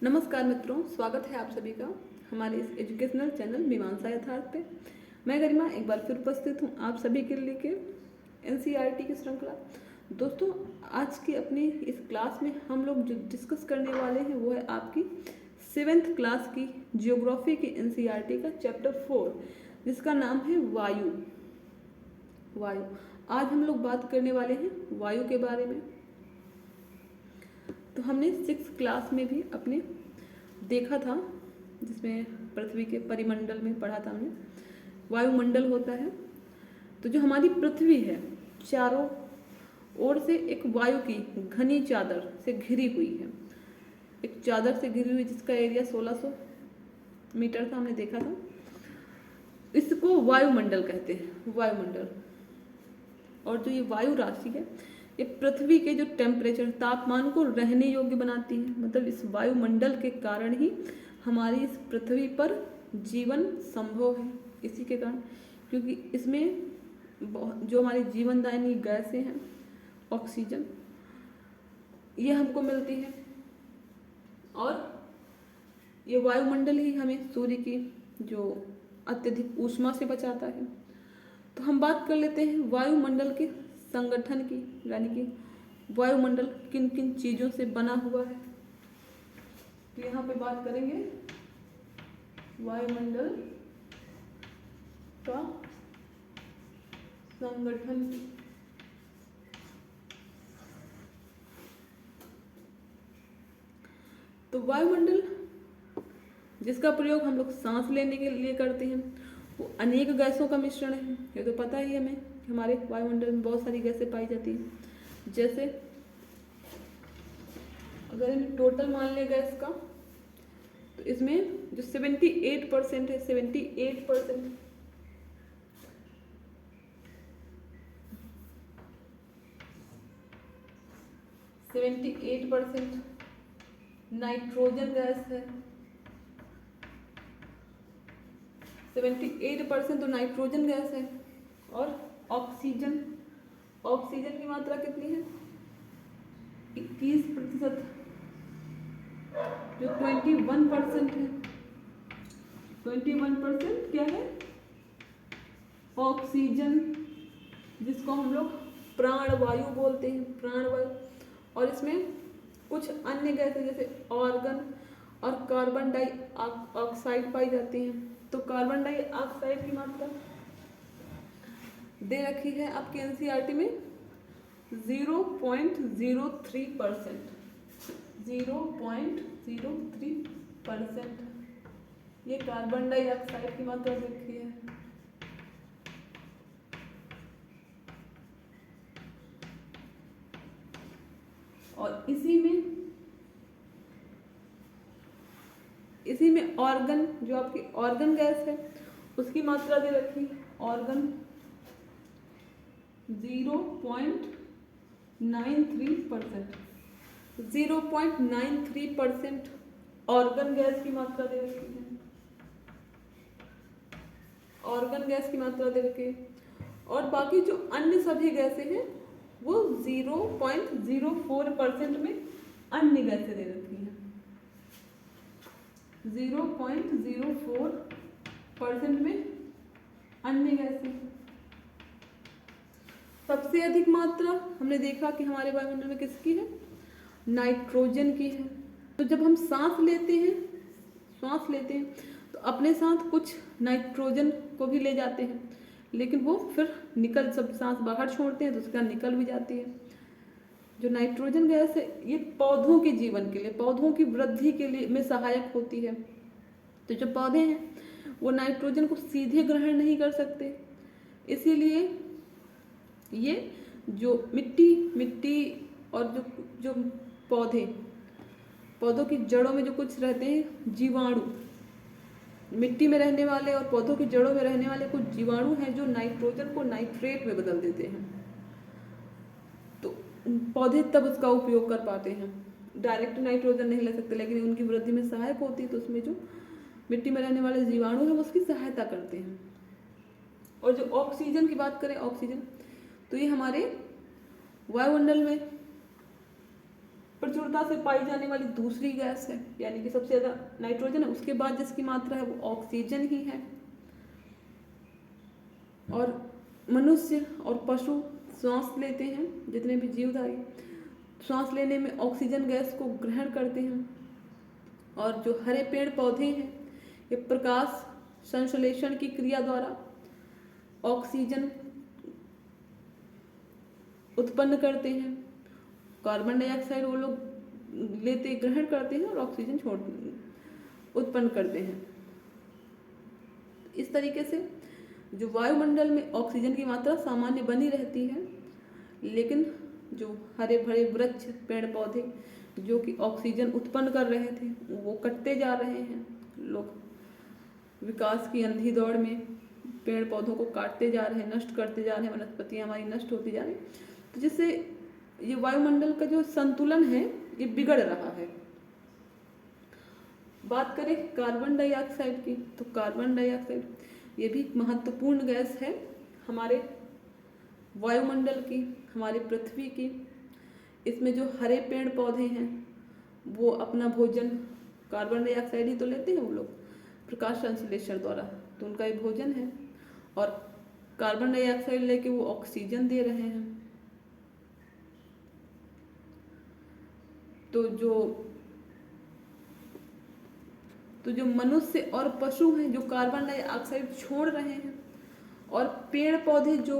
नमस्कार मित्रों, स्वागत है आप सभी का हमारे इस एजुकेशनल चैनल मीमांसा यथार्थ पे। मैं गरिमा एक बार फिर उपस्थित हूँ आप सभी के लिए एनसीईआरटी की श्रृंखला। दोस्तों, आज की अपनी इस क्लास में हम लोग जो डिस्कस करने वाले हैं वो है आपकी 7th क्लास की जियोग्राफी की एनसीईआरटी का चैप्टर 4, जिसका नाम है वायु। वायु आज हम लोग बात करने वाले हैं वायु के बारे में। तो हमने 6th क्लास में भी अपने देखा था, जिसमें पृथ्वी के परिमंडल में पढ़ा था हमने, वायुमंडल होता है। तो जो हमारी पृथ्वी है चारों ओर से एक वायु की घनी चादर से घिरी हुई है, एक चादर से घिरी हुई जिसका एरिया 1600 मीटर था, हमने देखा था। इसको वायुमंडल कहते हैं, वायुमंडल। और जो ये वायु राशि है ये पृथ्वी के जो टेम्परेचर तापमान को रहने योग्य बनाती है। मतलब इस वायुमंडल के कारण ही हमारी इस पृथ्वी पर जीवन संभव है, इसी के कारण, क्योंकि इसमें जो हमारी जीवनदायिनी गैसें हैं, ऑक्सीजन, ये हमको मिलती है। और ये वायुमंडल ही हमें सूर्य की जो अत्यधिक ऊष्मा से बचाता है। तो हम बात कर लेते हैं वायुमंडल के संगठन की, यानी कि वायुमंडल किन किन चीज़ों से बना हुआ है। तो यहाँ पे बात करेंगे वायुमंडल का संगठन की। तो वायुमंडल जिसका प्रयोग हम लोग सांस लेने के लिए करते हैं वो अनेक गैसों का मिश्रण है। ये तो पता ही हमें, हमारे वायुमंडल में बहुत सारी गैसें पाई जाती हैं। जैसे अगर हम टोटल मान लें गैस का, तो इसमें जो 78% है, 78% नाइट्रोजन गैस है। 78% तो नाइट्रोजन गैस है। और ऑक्सीजन, ऑक्सीजन की मात्रा कितनी है? 21%, जो 21% है। 21% क्या है? ऑक्सीजन, जिसको हम लोग प्राणवायु बोलते हैं, प्राणवायु। और इसमें कुछ अन्य गैसें जैसे ऑर्गन और कार्बन डाइऑक्साइड पाई जाती हैं। तो कार्बन डाइऑक्साइड की मात्रा दे रखी है आपके एनसीईआरटी में 0.03%। 0.03% ये कार्बन डाइऑक्साइड की मात्रा दे रखी है। और इसी में ऑर्गन, जो आपकी ऑर्गन गैस है, उसकी मात्रा दे रखी है। ऑर्गन 0.93%। 0.93% ऑर्गन गैस की मात्रा दे रखी है। ऑर्गन गैस की मात्रा दे रखी है। और बाकी जो अन्य सभी गैसें हैं वो 0.04% में अन्य गैसें दे रखी हैं। 0.04% में अन्य गैसें। सबसे अधिक मात्रा हमने देखा कि हमारे वायुमंडल में किसकी है? नाइट्रोजन की है। तो जब हम सांस लेते हैं तो अपने साथ कुछ नाइट्रोजन को भी ले जाते हैं, लेकिन वो फिर सब सांस बाहर छोड़ते हैं तो उसका निकल भी जाती है। जो नाइट्रोजन गैस है ये पौधों के जीवन के लिए, पौधों की वृद्धि के लिए में सहायक होती है। तो जो पौधे हैं वो नाइट्रोजन को सीधे ग्रहण नहीं कर सकते, इसीलिए ये जो मिट्टी और जो पौधों की जड़ों में जो कुछ रहते हैं जीवाणु, मिट्टी में रहने वाले और पौधों की जड़ों में रहने वाले कुछ जीवाणु हैं जो नाइट्रोजन को नाइट्रेट में बदल देते हैं। तो पौधे तब उसका उपयोग कर पाते हैं। डायरेक्ट नाइट्रोजन नहीं ले सकते, लेकिन उनकी वृद्धि में सहायक होती है। तो उसमें जो मिट्टी में रहने वाले जीवाणु हैं वो उसकी सहायता करते हैं। और जो ऑक्सीजन की बात करें, ऑक्सीजन तो ये हमारे वायुमंडल में प्रचुरता से पाई जाने वाली दूसरी गैस है, यानी कि सबसे ज्यादा नाइट्रोजन है, उसके बाद जिसकी मात्रा है वो ऑक्सीजन ही है। और मनुष्य और पशु श्वास लेते हैं, जितने भी जीवधारी श्वास लेने में ऑक्सीजन गैस को ग्रहण करते हैं। और जो हरे पेड़ पौधे हैं ये प्रकाश संश्लेषण की क्रिया द्वारा ऑक्सीजन उत्पन्न करते हैं। कार्बन डाइऑक्साइड वो लोग लेते ग्रहण करते हैं और ऑक्सीजन छोड़ उत्पन्न करते हैं। इस तरीके से जो वायुमंडल में ऑक्सीजन की मात्रा सामान्य बनी रहती है, लेकिन जो हरे भरे वृक्ष पेड़ पौधे जो कि ऑक्सीजन उत्पन्न कर रहे थे वो कटते जा रहे हैं। लोग विकास की अंधी दौड़ में पेड़ पौधों को काटते जा रहे हैं, नष्ट करते जा रहे हैं, वनस्पतियां हमारी नष्ट होती जा रही, तो जिससे ये वायुमंडल का जो संतुलन है ये बिगड़ रहा है। बात करें कार्बन डाइऑक्साइड की, तो कार्बन डाइऑक्साइड ये भी महत्वपूर्ण गैस है हमारे वायुमंडल की, हमारी पृथ्वी की। इसमें जो हरे पेड़ पौधे हैं वो अपना भोजन कार्बन डाइऑक्साइड ही तो लेते हैं वो लोग प्रकाश संश्लेषण द्वारा, तो उनका ये भोजन है। और कार्बन डाइऑक्साइड लेके वो ऑक्सीजन दे रहे हैं। तो जो मनुष्य और पशु हैं जो कार्बन डाइऑक्साइड छोड़ रहे हैं और पेड़ पौधे जो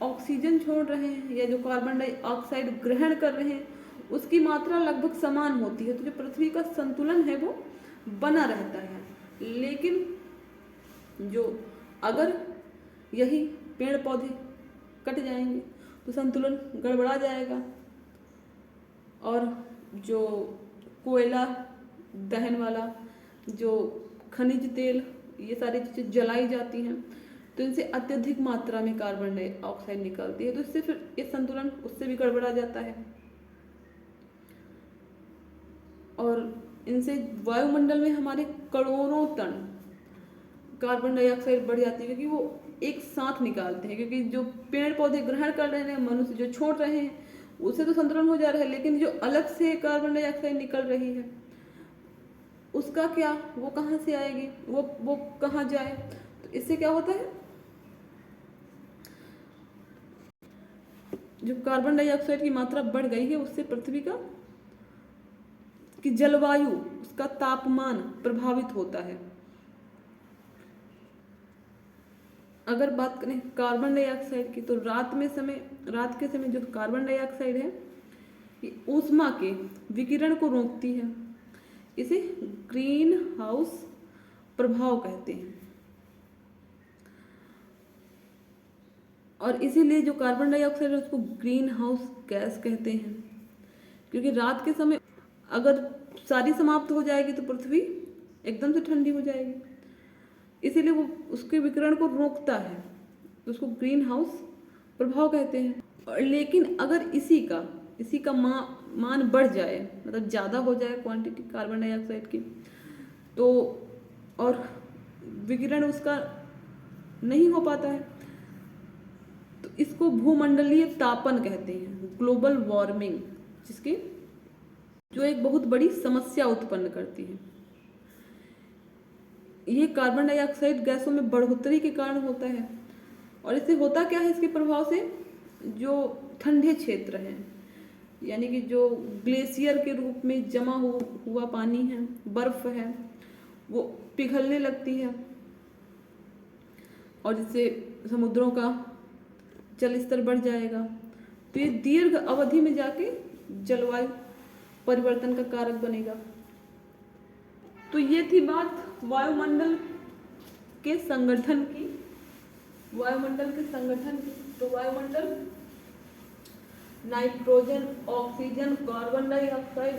ऑक्सीजन छोड़ रहे हैं या जो कार्बन डाइऑक्साइड ग्रहण कर रहे हैं, उसकी मात्रा लगभग समान होती है। तो जो पृथ्वी का संतुलन है वो बना रहता है। लेकिन जो अगर यही पेड़ पौधे कट जाएंगे तो संतुलन गड़बड़ा जाएगा और जो कोयला दहन वाला जो खनिज तेल ये सारी चीज़ें जलाई जाती हैं तो इनसे अत्यधिक मात्रा में कार्बन डाइऑक्साइड निकलती है, तो इससे फिर ये संतुलन उससे भी गड़बड़ा जाता है। और इनसे वायुमंडल में हमारे करोड़ों टन कार्बन डाइऑक्साइड बढ़ जाती है, क्योंकि वो एक साथ निकालते हैं। क्योंकि जो पेड़ पौधे ग्रहण कर रहे हैं, मनुष्य जो छोड़ रहे हैं, उससे तो संतुलन हो जा रहा है, लेकिन जो अलग से कार्बन डाइऑक्साइड निकल रही है उसका क्या, वो कहाँ से आएगी, वो कहाँ जाए। तो इससे क्या होता है, जो कार्बन डाइऑक्साइड की मात्रा बढ़ गई है उससे पृथ्वी की जलवायु, उसका तापमान प्रभावित होता है। अगर बात करें कार्बन डाइऑक्साइड की, तो रात के समय जो कार्बन डाइऑक्साइड है ये ऊष्मा के विकिरण को रोकती है। इसे ग्रीन हाउस प्रभाव कहते हैं। और इसीलिए जो कार्बन डाइऑक्साइड है उसको ग्रीन हाउस गैस कहते हैं, क्योंकि रात के समय अगर सारी समाप्त हो जाएगी तो पृथ्वी एकदम से ठंडी हो जाएगी, इसीलिए वो उसके विकिरण को रोकता है, तो उसको ग्रीन हाउस प्रभाव कहते हैं। लेकिन अगर इसी का मान बढ़ जाए, मतलब ज़्यादा हो जाए क्वांटिटी कार्बन डाइऑक्साइड की, तो और विकिरण उसका नहीं हो पाता है, तो इसको भूमंडलीय तापन कहते हैं, ग्लोबल वार्मिंग, जिसकी जो एक बहुत बड़ी समस्या उत्पन्न करती है। ये कार्बन डाइऑक्साइड गैसों में बढ़ोतरी के कारण होता है। और इससे होता क्या है, इसके प्रभाव से जो ठंडे क्षेत्र हैं, यानी कि जो ग्लेशियर के रूप में जमा हुआ पानी है, बर्फ है, वो पिघलने लगती है और जिससे समुद्रों का जल स्तर बढ़ जाएगा। तो ये दीर्घ अवधि में जाके जलवायु परिवर्तन का कारक बनेगा। तो ये थी बात वायुमंडल के संगठन की। तो वायुमंडल nitrogen, oxygen, carbon dioxide,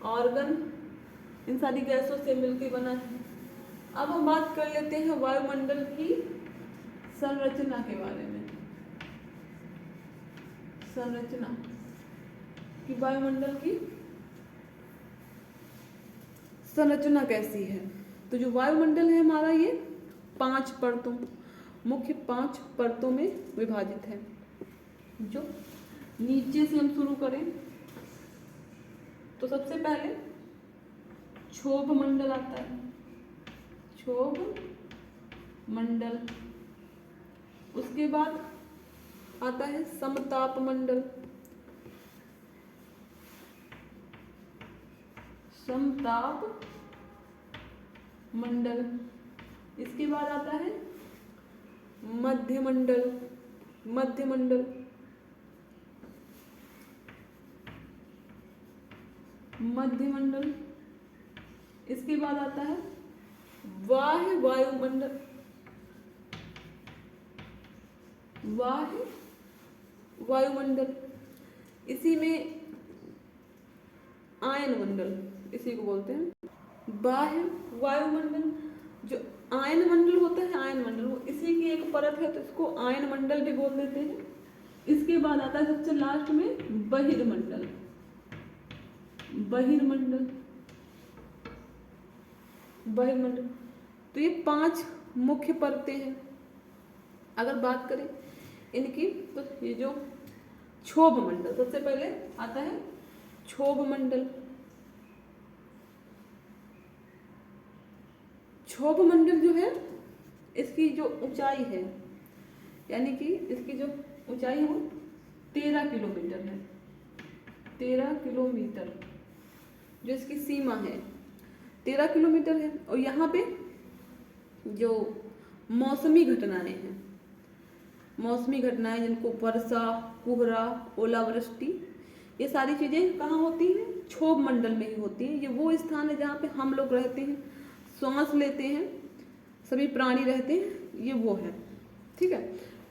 argon, इन सारी गैसों से मिलकर बना है। अब हम बात कर लेते हैं वायुमंडल की संरचना के बारे में। संरचना कि वायुमंडल की संरचना कैसी है। तो जो वायुमंडल है हमारा, ये 5 परतों, मुख्य 5 परतों में विभाजित है। जो नीचे से हम शुरू करें तो सबसे पहले क्षोभ मंडल आता है, क्षोभ मंडल। उसके बाद आता है समताप मंडल, समताप मंडल। इसके बाद आता है मध्य मंडल, मध्य मंडल, मध्य मंडल। इसके बाद आता है बाह्य वायुमंडल, बाह्य वायुमंडल। इसी में आयन मंडल इसी को बोलते हैं। बाह्य वायुमंडल जो आयन मंडल होता है, आयन मंडल वो इसी की एक परत है तो इसको आयन मंडल भी बोल देते हैं। इसके बाद आता है सबसे लास्ट में बहिर्मंडल, बहिर्मंडल, बहिर्मंडल। तो ये 5 मुख्य परतें हैं। अगर बात करें इनकी तो ये जो क्षोभ मंडल, सबसे पहले आता है क्षोभ मंडल। क्षोभ मंडल जो है इसकी जो ऊंचाई है, यानी कि इसकी जो ऊंचाई है वो 13 किलोमीटर है, 13 किलोमीटर जो इसकी सीमा है 13 किलोमीटर है। और यहाँ पे जो मौसमी घटनाएं हैं, मौसमी घटनाएं जिनको वर्षा, कोहरा, ओलावृष्टि, ये सारी चीज़ें कहाँ होती हैं? क्षोभ मंडल में ही होती हैं। ये वो स्थान है जहाँ पे हम लोग रहते हैं, सांस लेते हैं, सभी प्राणी रहते हैं, ये वो है। ठीक है,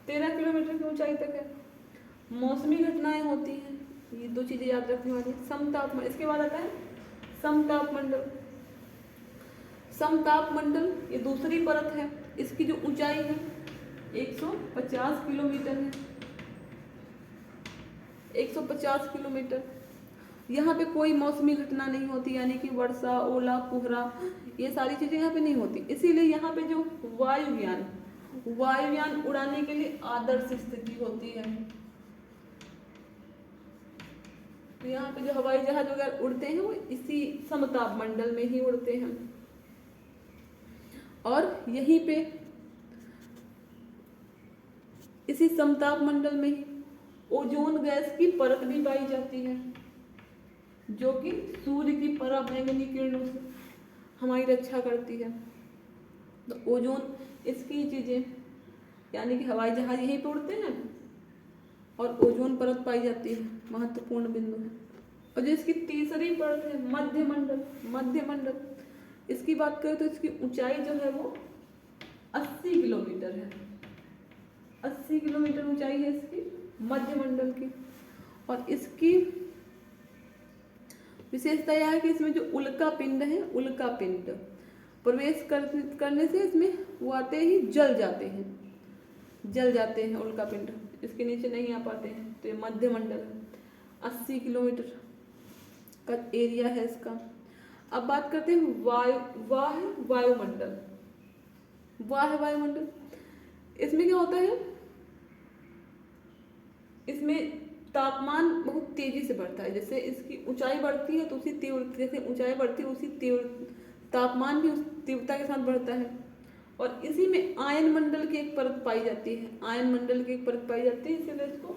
13 किलोमीटर की ऊंचाई तक है। मौसमी घटनाएं होती हैं, ये 2 चीज़ें याद रखने वाली। समताप मंडल, इसके बाद आता है समताप मंडल। समताप मंडल ये दूसरी परत है। इसकी जो ऊंचाई है 150 किलोमीटर है, 150 किलोमीटर। यहाँ पे कोई मौसमी घटना नहीं होती, यानी कि वर्षा, ओला, कोहरा, ये सारी चीजें यहाँ पे नहीं होती। इसीलिए यहाँ पे जो वायुयान उड़ाने के लिए आदर्श स्थिति होती है। तो यहाँ पे जो हवाई जहाज वगैरह उड़ते हैं वो इसी समताप मंडल में ही उड़ते हैं। और यहीं पे इसी समताप मंडल में ही ओजोन गैस की परत भी पाई जाती है, जो कि सूर्य की पराबैंगनी किरणों से हमारी रक्षा करती है। तो ओजोन इसकी चीजें, यानी कि हवाई जहाज यहीं पे उड़ते हैं और ओजोन परत पाई जाती है, महत्वपूर्ण बिंदु है। और जो इसकी तीसरी परत है मध्य मंडल, मध्य मंडल, इसकी बात करें तो इसकी ऊंचाई जो है वो 80 किलोमीटर है, 80 किलोमीटर ऊंचाई है इसकी मध्य मंडल की। और इसकी विशेषता यह है कि इसमें जो उल्का पिंड है, उल्का पिंड प्रवेश करने से इसमें वो आते ही जल जाते हैं, जल जाते हैं उल्का पिंड, इसके नीचे नहीं आ पाते हैं। तो ये मध्य मंडल है, 80 किलोमीटर का एरिया है इसका। अब बात करते हैं वायुमंडल। वायुमंडल इसमें क्या होता है? इसमें तापमान बहुत तेजी से बढ़ता है। जैसे इसकी ऊंचाई बढ़ती है तो उसी तीव्र, जैसे ऊंचाई बढ़ती है उसी तीव्र तापमान भी उस तीव्रता के साथ बढ़ता है। और इसी में आयन मंडल की एक परत पाई जाती है, आयन मंडल की एक परत पाई जाती है, इसीलिए इसको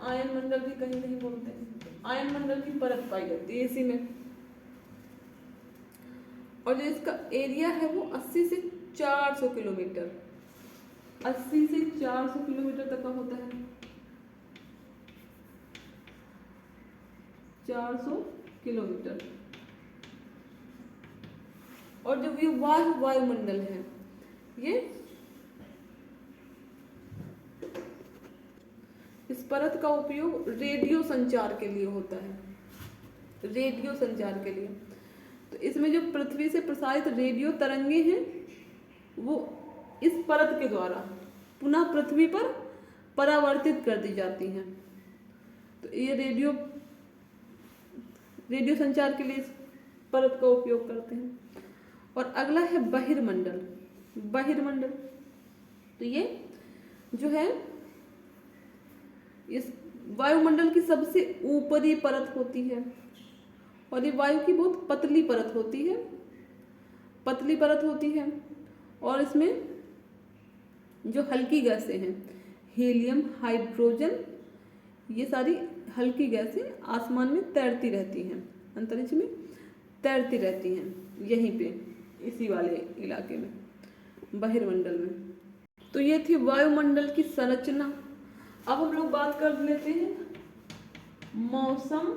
आयन मंडल भी कहीं कहीं बोलते हैं। आयन मंडल की परत पाई जाती है इसी में। और जो इसका एरिया है वो 80 से 400 किलोमीटर, 80 से 400 किलोमीटर तक का होता है, 400 किलोमीटर। और जो ये वायुमंडल है ये इस परत का उपयोग रेडियो संचार के लिए होता है, रेडियो संचार के लिए। तो इसमें जो पृथ्वी से प्रसारित रेडियो तरंगे हैं वो इस परत के द्वारा पुनः पृथ्वी पर परावर्तित कर दी जाती हैं। तो ये रेडियो संचार के लिए इस परत का उपयोग करते हैं। और अगला है बहिर्मंडल। बहिर्मंडल तो ये जो है इस वायुमंडल की सबसे ऊपरी परत होती है और ये वायु की बहुत पतली परत होती है, पतली परत होती है। और इसमें जो हल्की गैसें हैं, हीलियम, हाइड्रोजन, ये सारी हल्की गैसें आसमान में तैरती रहती हैं, अंतरिक्ष में तैरती रहती हैं, यहीं पे इसी वाले इलाके में, बहिर्मंडल में। तो ये थी वायुमंडल की संरचना। अब हम लोग बात कर लेते हैं मौसम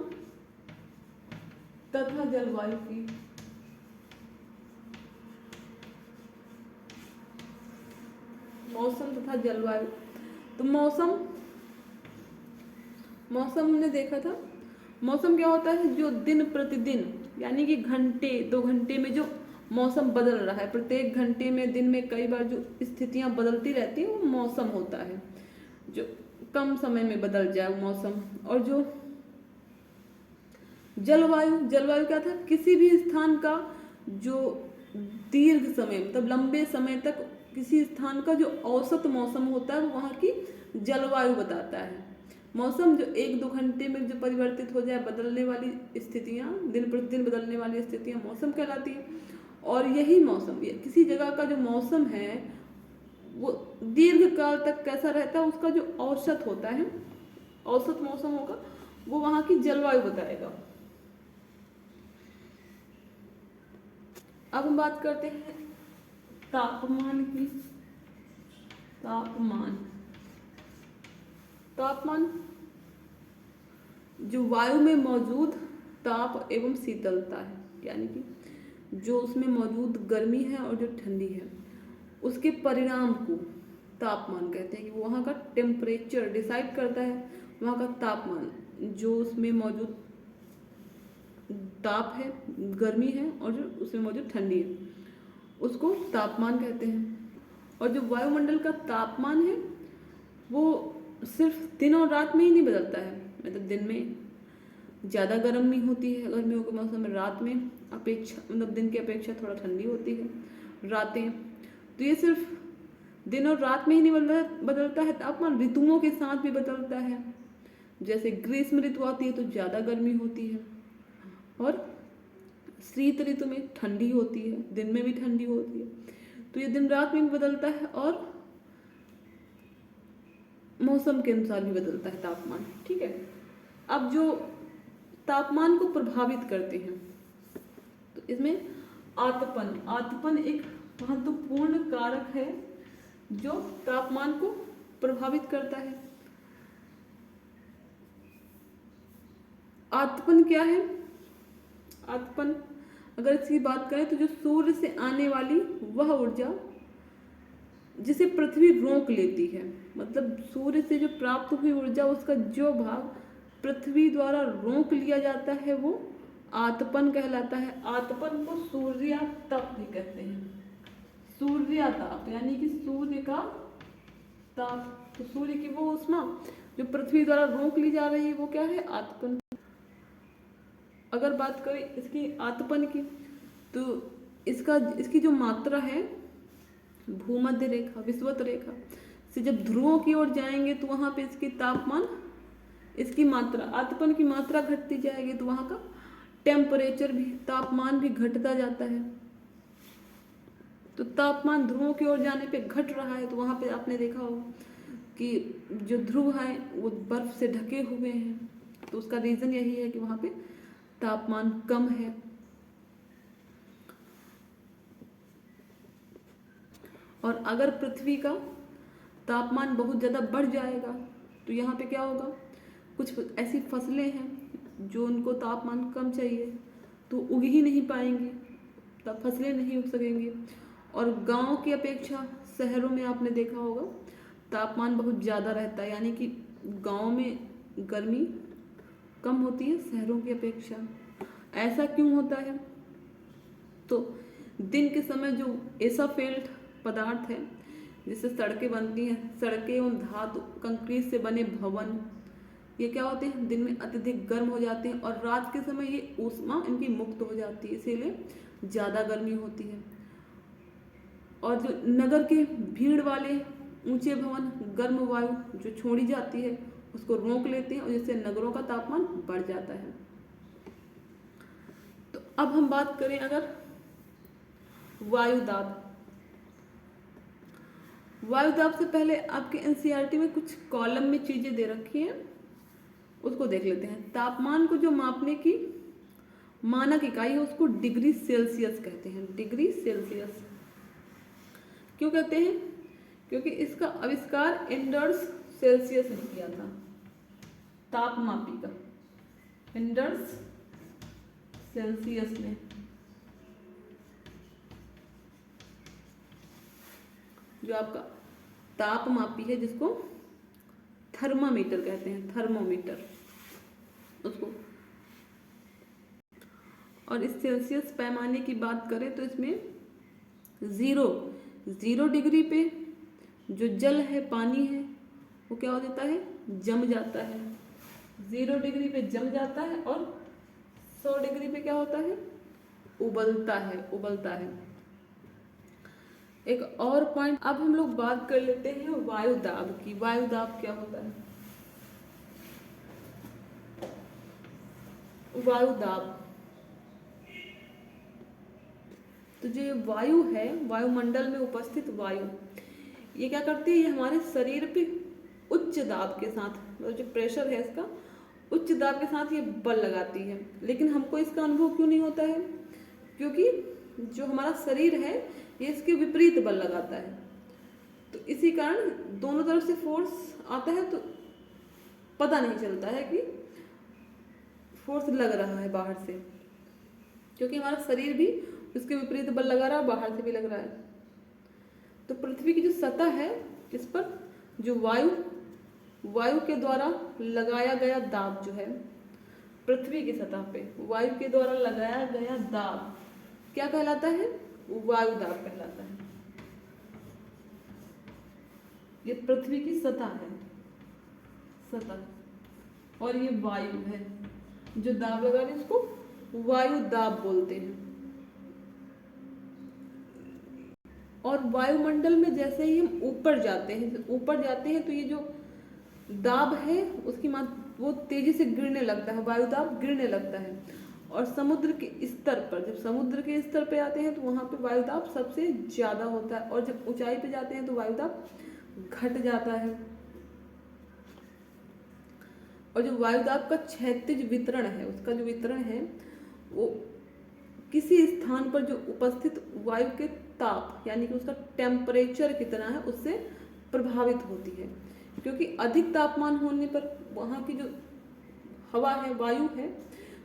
तथा जलवायु की। मौसम तथा जलवायु, तो मौसम हमने देखा था। मौसम क्या होता है? जो दिन प्रतिदिन यानी कि घंटे 2 घंटे में जो मौसम बदल रहा है, प्रत्येक घंटे में, दिन में कई बार जो स्थितियां बदलती रहती हैं, वो मौसम होता है। जो कम समय में बदल जाए वो मौसम। और जो जलवायु क्या था? किसी भी स्थान का जो दीर्घ समय, मतलब लंबे समय तक किसी स्थान का जो औसत मौसम होता है, वो वहाँ की जलवायु बताता है। मौसम जो 1-2 घंटे में जो परिवर्तित हो जाए, बदलने वाली स्थितियाँ, दिन प्रतिदिन बदलने वाली स्थितियाँ मौसम कहलाती है। और यही मौसम, किसी जगह का जो मौसम है वो दीर्घ काल तक कैसा रहता है, उसका जो औसत होता है, औसत मौसम होगा, वो वहाँ की जलवायु बताएगा। अब हम बात करते हैं तापमान की। तापमान जो वायु में मौजूद ताप एवं शीतलता है, यानी कि जो उसमें मौजूद गर्मी है और जो ठंडी है, उसके परिणाम को तापमान कहते हैं। कि वो वहाँ का टेम्परेचर डिसाइड करता है, वहाँ का तापमान, जो उसमें मौजूद ताप है, गर्मी है, और जो उसमें मौजूद ठंडी है, उसको तापमान कहते हैं। और जो वायुमंडल का तापमान है वो सिर्फ दिन और रात में ही नहीं बदलता है। मतलब दिन में ज़्यादा गर्मी होती है, गर्मियों के मौसम में, रात में मतलब दिन की अपेक्षा थोड़ा ठंडी होती है रातें। तो ये सिर्फ दिन और रात में ही नहीं बदलता है तापमान, ऋतुओं के साथ भी बदलता है। जैसे ग्रीष्म ऋतु आती है तो ज़्यादा गर्मी होती है, और शीत ऋतु में ठंडी होती है, दिन में भी ठंडी होती है। तो ये दिन रात में भी बदलता है और मौसम के अनुसार भी बदलता है तापमान। ठीक है। अब जो तापमान को प्रभावित करते हैं, तो इसमें आतपन एक महत्वपूर्ण कारक है जो तापमान को प्रभावित करता है। आतपन क्या है? आतपन, अगर इसकी बात करें तो जो सूर्य से आने वाली वह ऊर्जा जिसे पृथ्वी रोक लेती है, मतलब सूर्य से जो प्राप्त हुई ऊर्जा, उसका जो भाग पृथ्वी द्वारा रोक लिया जाता है, वो आतपन कहलाता है। आतपन को सूर्याताप भी कहते हैं। सूर्याताप यानी कि सूर्य का ताप, तो सूर्य की वो उष्मा जो पृथ्वी द्वारा रोक ली जा रही है, वो क्या है? आतपन। अगर बात करें इसकी आतपन की, तो इसकी जो मात्रा है, भूमध्य रेखा, विषुवत रेखा से जब ध्रुवों की ओर जाएंगे तो वहां पे इसकी तापमान, इसकी मात्रा, आतपन की मात्रा घटती जाएगी, तो वहां का टेम्परेचर भी, तापमान भी घटता जाता है। तो तापमान ध्रुवों की ओर जाने पे घट रहा है, तो वहां पे आपने देखा होगा कि जो ध्रुव है वो बर्फ से ढके हुए हैं। तो उसका रीजन यही है कि वहां पे तापमान कम है। और अगर पृथ्वी का तापमान बहुत ज़्यादा बढ़ जाएगा तो यहाँ पे क्या होगा? कुछ ऐसी फसलें हैं जो उनको तापमान कम चाहिए तो उग ही नहीं पाएंगी, तब फसलें नहीं उग सकेंगी। और गांव की अपेक्षा शहरों में आपने देखा होगा तापमान बहुत ज़्यादा रहता है, यानी कि गांव में गर्मी कम होती है शहरों की अपेक्षा। ऐसा क्यों होता है? तो दिन के समय जो एसाफेल्ट पदार्थ है जिससे सड़कें बनती हैं, सड़कें और धातु कंक्रीट से बने भवन, ये क्या होते हैं? दिन में अत्यधिक गर्म हो जाते हैं और रात के समय ये ऊष्मा इनकी मुक्त हो जाती है, इसीलिए ज़्यादा गर्मी होती है। और जो नगर के भीड़ वाले ऊंचे भवन, गर्म वायु जो छोड़ी जाती है उसको रोक लेते हैं और जिससे नगरों का तापमान बढ़ जाता है। तो अब हम बात करें अगर वायु दाब। वायु दाब से पहले आपके एनसीईआरटी में कुछ कॉलम में चीजें दे रखी हैं, उसको देख लेते हैं। तापमान को जो मापने की मानक इकाई है उसको डिग्री सेल्सियस कहते हैं। डिग्री सेल्सियस क्यों कहते हैं? क्योंकि इसका आविष्कार एंडर्स सेल्सियस ने किया था, तापमापी का, एंडर्स सेल्सियस ने। जो आपका तापमापी है जिसको थर्मामीटर कहते हैं, थर्मोमीटर उसको। और इस सेल्सियस पैमाने की बात करें तो इसमें जीरो डिग्री पे जो जल है, पानी है, वो क्या हो जाता है? जम जाता है। 0 डिग्री पे जम जाता है और 100 डिग्री पे क्या होता है? उबलता है। एक और पॉइंट, अब हम लोग बात कर लेते हैं वायु दाब की। वायु दाब क्या होता है? वायु दाब, तो जो ये वायु है, वायुमंडल में उपस्थित वायु, ये क्या करती है? ये हमारे शरीर पे उच्च दाब के साथ, मतलब जो प्रेशर है इसका, उच्च दाब के साथ ये बल लगाती है। लेकिन हमको इसका अनुभव क्यों नहीं होता है? क्योंकि जो हमारा शरीर है ये इसके विपरीत बल लगाता है। तो इसी कारण दोनों तरफ से फोर्स आता है तो पता नहीं चलता है कि फोर्स लग रहा है बाहर से, क्योंकि हमारा शरीर भी उसके विपरीत बल लगा रहा है, बाहर से भी लग रहा है। तो पृथ्वी की जो सतह है, इस पर जो वायु के द्वारा लगाया गया दाब जो है, पृथ्वी की सतह पे वायु के द्वारा लगाया गया दाब क्या कहलाता है? वायु दाब कहलाता है। ये पृथ्वी की सतह है, सतह, और ये वायु है जो दाब लगा रही है, इसको वायु दाब बोलते हैं। और वायुमंडल में जैसे ही हम ऊपर जाते हैं तो ये जो दाब है उसकी वो तेजी से गिरने लगता है, वायु दाब गिरने लगता है। और समुद्र के स्तर पर, जब समुद्र के स्तर पे आते हैं तो वहां पे वायु दाब सबसे ज्यादा होता है, और जब ऊंचाई पे जाते हैं तो वायु दाब घट जाता है। और जो वायु दाब का क्षैतिज वितरण है, उसका जो वितरण है वो किसी स्थान पर जो उपस्थित वायु के ताप यानी कि उसका टेम्परेचर कितना है उससे प्रभावित होती है। क्योंकि अधिक तापमान होने पर वहाँ की जो हवा है, वायु है,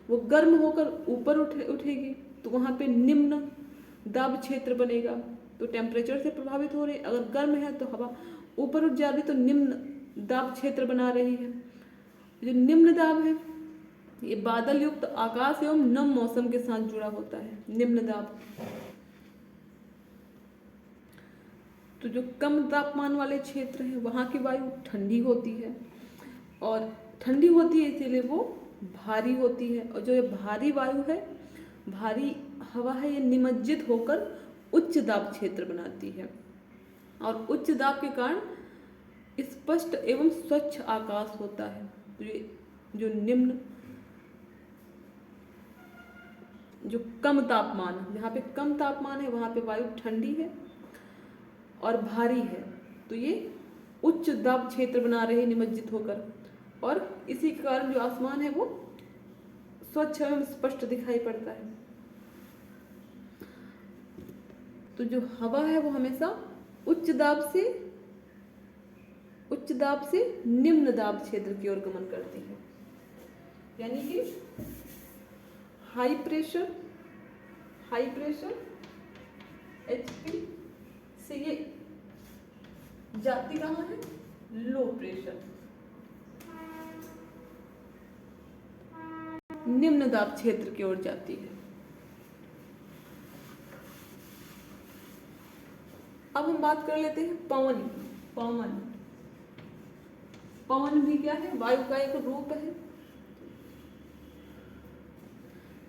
वो गर्म होकर ऊपर उठेगी, तो वहाँ पे निम्न दाब क्षेत्र बनेगा, तो टेम्परेचर से प्रभावित हो रही है। अगर गर्म है तो हवा ऊपर उठ जा रही तो निम्न दाब क्षेत्र बना रही है। जो निम्न दाब है ये बादल युक्त आकाश एवं नम मौसम के साथ जुड़ा होता है, निम्न दाब। तो जो कम तापमान वाले क्षेत्र है वहाँ की वायु ठंडी होती है, और ठंडी होती है इसीलिए वो भारी होती है। और जो ये भारी वायु है, भारी हवा है, ये निमज्जित होकर उच्च दाब क्षेत्र बनाती है, और उच्च दाब के कारण स्पष्ट एवं स्वच्छ आकाश होता है। तो ये जो निम्न, जो कम तापमान, जहाँ पे कम तापमान है वहाँ पे वायु ठंडी है और भारी है, तो ये उच्च दाब क्षेत्र बना रहे हैं निमज्जित होकर, और इसी के कारण जो आसमान है वो स्वच्छ एवं स्पष्ट दिखाई पड़ता है। तो जो हवा है वो हमेशा उच्च दाब से निम्न दाब क्षेत्र की ओर गमन करती है, यानी कि हाई प्रेशर HP से ये जाती कहाँ है? लो प्रेशर, निम्न दाब क्षेत्र की ओर जाती है। अब हम बात कर लेते हैं पवन भी क्या है? वायु का एक रूप है।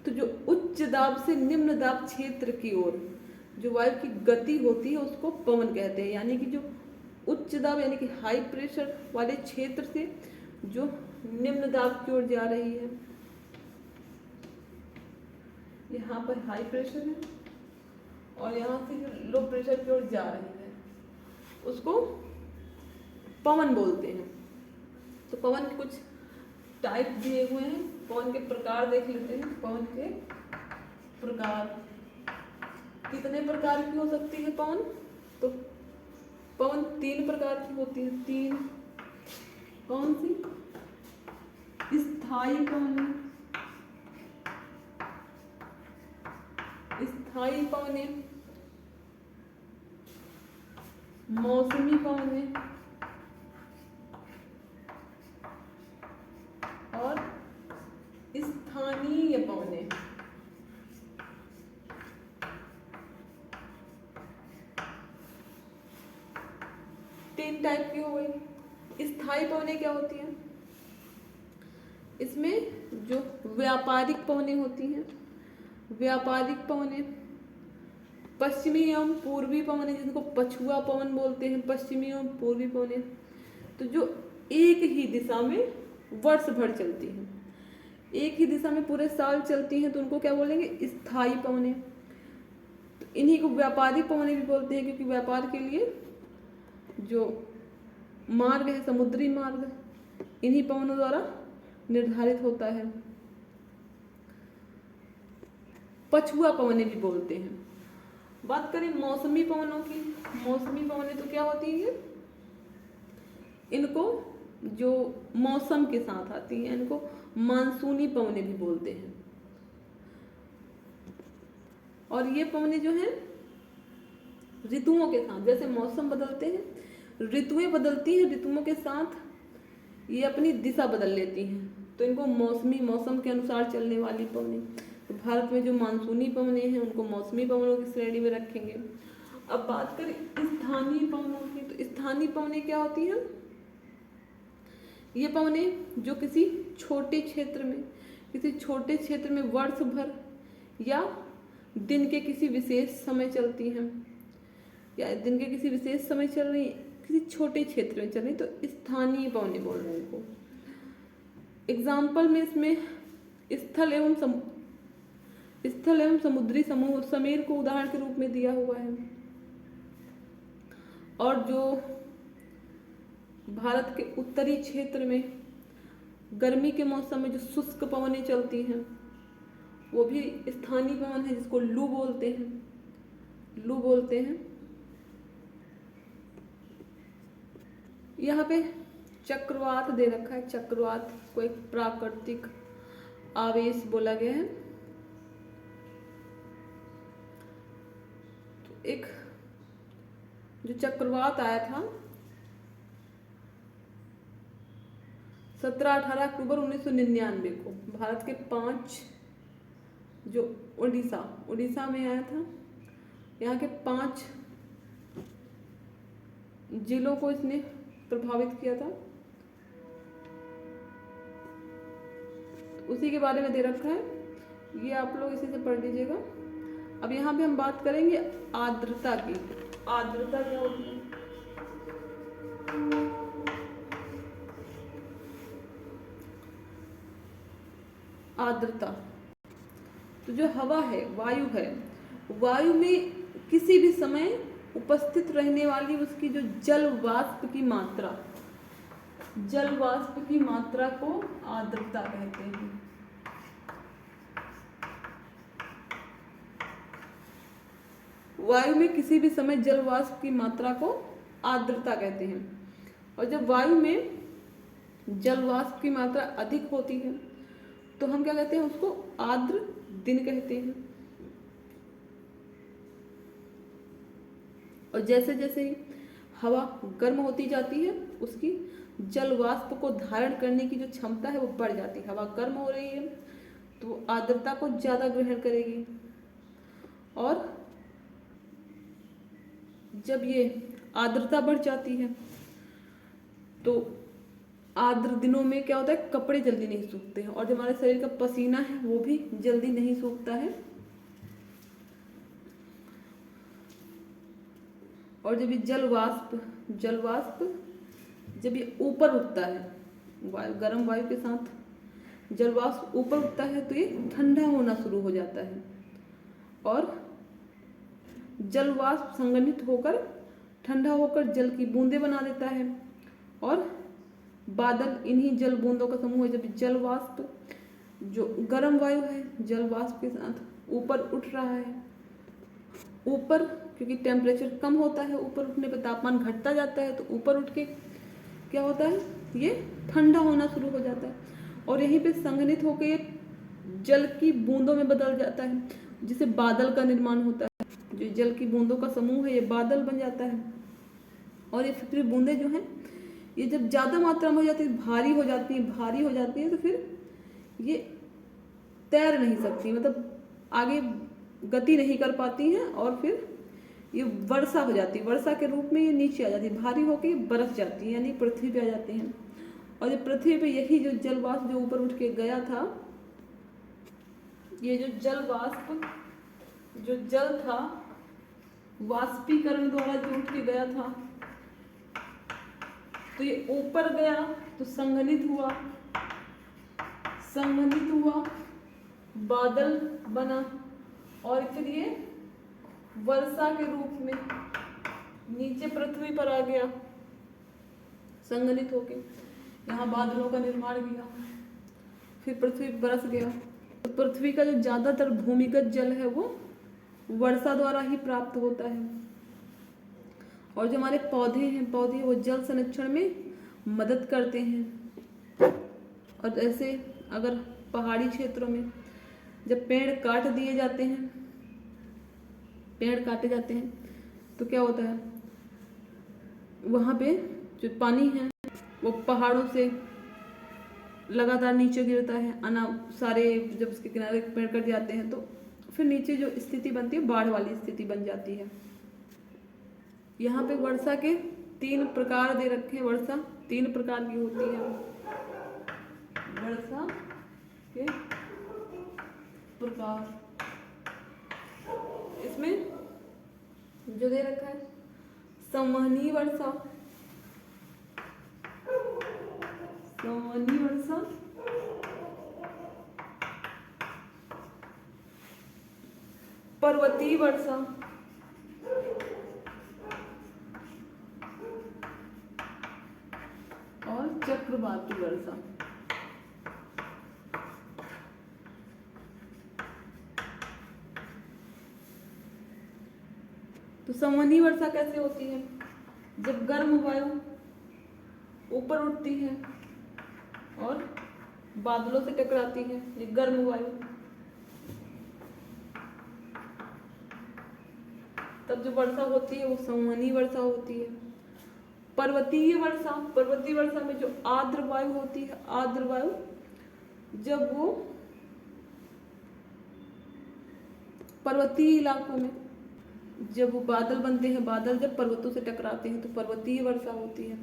तो जो उच्च दाब से निम्न दाब क्षेत्र की ओर जो वायु की गति होती है उसको पवन कहते हैं। यानी कि जो उच्च दाब यानी कि हाई प्रेशर वाले क्षेत्र से जो निम्न दाब की ओर जा रही है, यहाँ पर हाई प्रेशर है और यहाँ से जो लो प्रेशर की ओर जा रही है उसको पवन बोलते हैं। तो पवन के कुछ टाइप दिए हुए हैं, पवन के प्रकार देख लेते हैं। पवन के प्रकार, कितने प्रकार की हो सकती है पवन? तो पवन 3 प्रकार की होती है। 3 कौन सी? स्थायी पवनें, स्थायी पवनें, मौसमी पवनें और स्थानीय पवनें। तीन टाइप की हो गई। स्थायी पवनें क्या होती हैं? इसमें जो व्यापारिक पवनें होती हैं, व्यापारिक पवनें, पश्चिमी एवं पूर्वी पवनें जिनको पछुआ पवन बोलते हैं, पश्चिमी एवं पूर्वी पवनें, तो जो एक ही दिशा में वर्ष भर चलती हैं, एक ही दिशा में पूरे साल चलती हैं, तो उनको क्या बोलेंगे? स्थायी पवनें। तो इन्हीं को व्यापारिक पवनें भी बोलते हैं, क्योंकि व्यापार के लिए जो मार्ग है, समुद्री मार्ग, इन्हीं पवनों द्वारा निर्धारित होता है। पछुआ पवनें भी बोलते हैं। बात करें मौसमी पवनों की, मौसमी पवनें तो क्या होती हैं? इनको जो मौसम के साथ आती हैं, इनको मानसूनी पवनें भी बोलते हैं। और ये पवनें जो हैं ऋतुओं के साथ, जैसे मौसम बदलते हैं, ऋतुएं बदलती हैं, ऋतुओं के साथ ये अपनी दिशा बदल लेती हैं, तो इनको मौसमी, मौसम के अनुसार चलने वाली पवनें। तो भारत में जो मानसूनी पवनें हैं उनको मौसमी पवनों की श्रेणी में रखेंगे। अब बात करें स्थानीय पवनों की, तो स्थानीय पवनें क्या होती हैं? ये पवनें जो किसी छोटे क्षेत्र में वर्ष भर या दिन के किसी विशेष समय चलती हैं, या दिन के किसी विशेष समय चल रही, किसी छोटे क्षेत्र में चल रही, तो स्थानीय पवनें बोल रहे हैं इनको। एग्जाम्पल में इसमें स्थल एवं समुद्री समीर को उदाहरण के रूप में दिया हुआ है। और जो भारत के उत्तरी क्षेत्र में गर्मी के मौसम में जो शुष्क पवनें चलती हैं, वो भी स्थानीय पवन है, जिसको लू बोलते हैं। यहाँ पे चक्रवात दे रखा है। चक्रवात को एक प्राकृतिक आवेश बोला गया है। तो एक जो चक्रवात आया था 17-18 अक्टूबर 1999 को भारत के 5 जो उड़ीसा में आया था। यहाँ के 5 जिलों को इसने प्रभावित किया था। उसी के बारे में दे रखा है, ये आप लोग इसी से पढ़ लीजिएगा। अब यहाँ पे हम बात करेंगे आर्द्रता की। आर्द्रता क्या होती है? आर्द्रता तो जो हवा है, वायु में किसी भी समय उपस्थित रहने वाली उसकी जो जल वाष्प की मात्रा को आर्द्रता कहते हैं। वायु में किसी भी समय जल वाष्प की मात्रा को आर्द्रता कहते हैं। और जब वायु में जल वाष्प की मात्रा अधिक होती है तो हम क्या कहते हैं? उसको आर्द्र दिन कहते हैं। और जैसे जैसे ही हवा गर्म होती जाती है, उसकी जल वाष्प को धारण करने की जो क्षमता है वो बढ़ जाती है। हवा गर्म हो रही है तो आर्द्रता को ज़्यादा ग्रहण करेगी, और जब ये आर्द्रता बढ़ जाती है तो आर्द्र दिनों में क्या होता है? कपड़े जल्दी नहीं सूखते हैं, और जो हमारे शरीर का पसीना है वो भी जल्दी नहीं सूखता है। और जब ये जल वाष्प जब ये ऊपर उठता है वायु, गर्म वायु के साथ जल वाष्प ऊपर उठता है तो ये ठंडा होना शुरू हो जाता है और जल वाष्प संघनित होकर ठंडा होकर जल की बूंदें बना देता है और बादल इन्हीं जल बूंदों का समूह है। जब जल वाष्प जो गर्म वायु है जल वाष्प के साथ ऊपर उठ रहा है, ऊपर क्योंकि टेम्परेचर कम होता है, ऊपर उठने पर तापमान घटता जाता है, तो ऊपर उठ के क्या होता है, ये ठंडा होना शुरू हो जाता है और यहीं पे संघनित होकर ये जल की बूंदों में बदल जाता है, जिससे बादल का निर्माण होता है। जो जल की बूंदों का समूह है ये बादल बन जाता है और ये फिर बूंदें जो हैं ये जब ज़्यादा मात्रा में हो जाती है, भारी हो जाती है तो फिर ये तैर नहीं सकती, मतलब आगे गति नहीं कर पाती हैं और फिर ये वर्षा हो जाती है। वर्षा के रूप में ये नीचे आ जाती है, भारी होकर बरस जाती है, यानी पृथ्वी पे आ जाते हैं। और ये पृथ्वी पे यही जो जल वाष्प जो ऊपर उठ के गया था, ये जो जल वाष्प जो जल था वाष्पीकरण द्वारा जो उठ के गया था, तो ये ऊपर गया तो संघनित हुआ बादल बना और फिर ये वर्षा के रूप में नीचे पृथ्वी पर आ गया, संघनित होके यहाँ बादलों का निर्माण किया, फिर पृथ्वी बरस गया। तो पृथ्वी का जो ज़्यादातर भूमिगत जल है वो वर्षा द्वारा ही प्राप्त होता है और जो हमारे पौधे वो जल संरक्षण में मदद करते हैं। और ऐसे अगर पहाड़ी क्षेत्रों में जब पेड़ काटे जाते हैं तो क्या होता है, वहाँ पे जो पानी है वो पहाड़ों से लगातार नीचे गिरता है। सारे जब उसके किनारे पेड़ कट जाते हैं तो फिर नीचे जो स्थिति बनती है बाढ़ वाली स्थिति बन जाती है। यहाँ पे वर्षा के 3 प्रकार दे रखे हैं। वर्षा 3 प्रकार की होती है। वर्षा के प्रकार इसमें जो दे रखा है संवहनीय वर्षा, पर्वतीय वर्षा और चक्रवाती वर्षा। तो संवहनीय वर्षा कैसे होती है, जब गर्म वायु ऊपर उठती है और बादलों से टकराती है, ये गर्म वायु, तब जो वर्षा होती है वो संवहनीय वर्षा होती है। पर्वतीय वर्षा में जो आर्द्र वायु होती है, आर्द्र वायु जब वो पर्वतीय इलाकों में जब वो बादल बनते हैं, बादल जब पर्वतों से टकराते हैं तो पर्वतीय वर्षा होती है।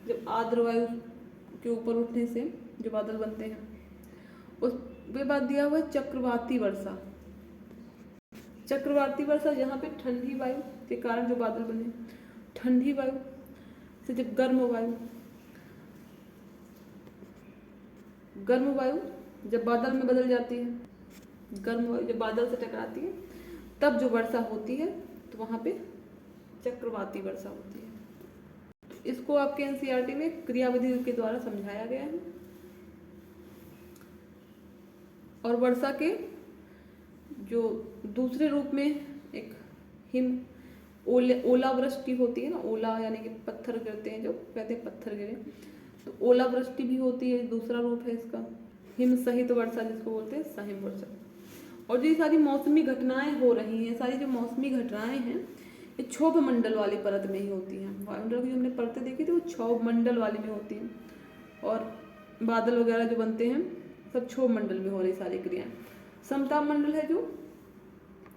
जब आर्द्र वायु के ऊपर उठने से जो बादल बनते हैं, उस वे बाद दिया हुआ चक्रवाती वर्षा। चक्रवाती वर्षा यहाँ पे ठंडी वायु के कारण जो बादल बने, ठंडी वायु से जब गर्म वायु जब बादल में बदल जाती है, गर्म वायु जब बादल से टकराती है तब जो वर्षा होती है तो वहाँ पे चक्रवाती वर्षा होती है। इसको आपके एनसीईआरटी में क्रियाविधि के द्वारा समझाया गया है। और वर्षा के जो दूसरे रूप में एक ओलावृष्टि होती है ना, ओला यानी कि पत्थर गिरते हैं, जो कहते हैं पत्थर गिरे, तो ओलावृष्टि भी होती है, दूसरा रूप है इसका। हिम सहित वर्षा जिसको बोलते हैं, सहिम वर्षा। और जो ये सारी मौसमी घटनाएं हो रही हैं, सारी जो मौसमी घटनाएं हैं ये क्षोभ मंडल वाली परत में ही होती हैं। वायुमंडल की जो हमने परतें देखी थी वो क्षोभ मंडल वाली में होती हैं और बादल वगैरह जो बनते हैं सब क्षोभ मंडल में हो रही सारी क्रियाएं। समताप मंडल है जो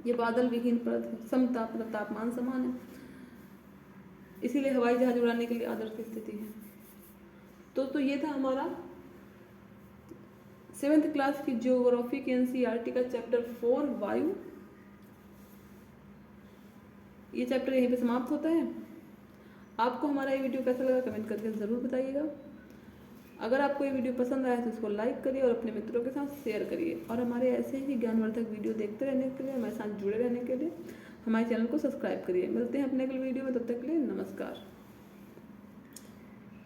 ये बादल विहीन परत है, समताप मतलब तापमान समान है, इसीलिए हवाई जहाज उड़ाने के लिए आदर्श स्थिति है। तो ये था हमारा 7th क्लास की ज्योग्राफी की एनसीईआरटी का चैप्टर 4 वायु। ये चैप्टर यहीं पे समाप्त होता है। आपको हमारा ये वीडियो कैसा लगा कमेंट करके ज़रूर बताइएगा। अगर आपको ये वीडियो पसंद आया तो इसको लाइक करिए और अपने मित्रों के साथ शेयर करिए, और हमारे ऐसे ही ज्ञानवर्धक वीडियो देखते रहने के लिए, हमारे साथ जुड़े रहने के लिए हमारे चैनल को सब्सक्राइब करिए। मिलते हैं अपने अगले वीडियो में, तब तक के लिए नमस्कार।